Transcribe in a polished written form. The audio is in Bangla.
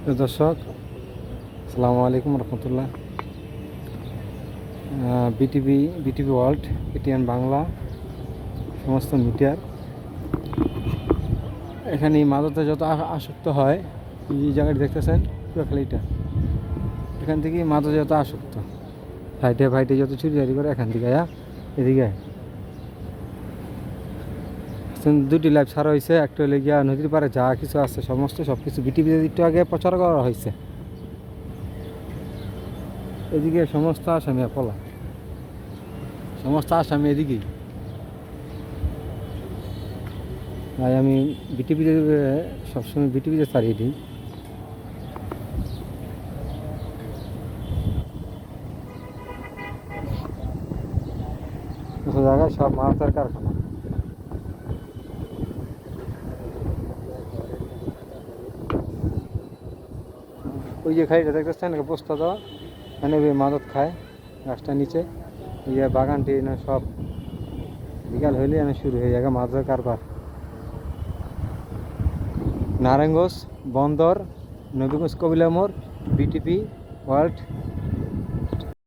প্রিয় দর্শক, আসসালামু আলাইকুম রহমতুল্লাহ। বিটিভি ওয়ার্ল্ড, এটিএন বাংলা, সমস্ত মিডিয়ার এখানে মাদকতা যত আসক্ত হয়, এই জায়গাটি দেখতেছেন পুরো খালিটা, এখান থেকেই মাদক যত আসক্ত, ফাইটে ফাইটে যত চুরি চারি করে এখান থেকে এদিকে দুটি লাইভ ছাড়া হয়েছে। একটা হলে গিয়া নদীর পাড়ে যা কিছু আছে সমস্ত সব কিছু বিটিভিতে একটু আগে প্রচার করা হয়েছে। এদিকে সমস্ত আসামি পলা, সমস্ত আসামি এদিকেই। তাই আমি বিটিভিতে সবসময় বিটিভিতে ছাড়িয়ে দিই। কিছু জায়গায় সব মাছের কারখানা। ওই যে খাইটা দেখতেছেন বস্তা দেওয়া, মানে ওই মাদক খায় গাছটার নিচে। ওই যে বাগানটি না সব বিকাল হইলে শুরু হয়ে যায় মাছের কারবার। নারায়ণগঞ্জ বন্দর, নবীগঞ্জ কবিলা মোড়, বিটিভি ওয়ার্ল্ড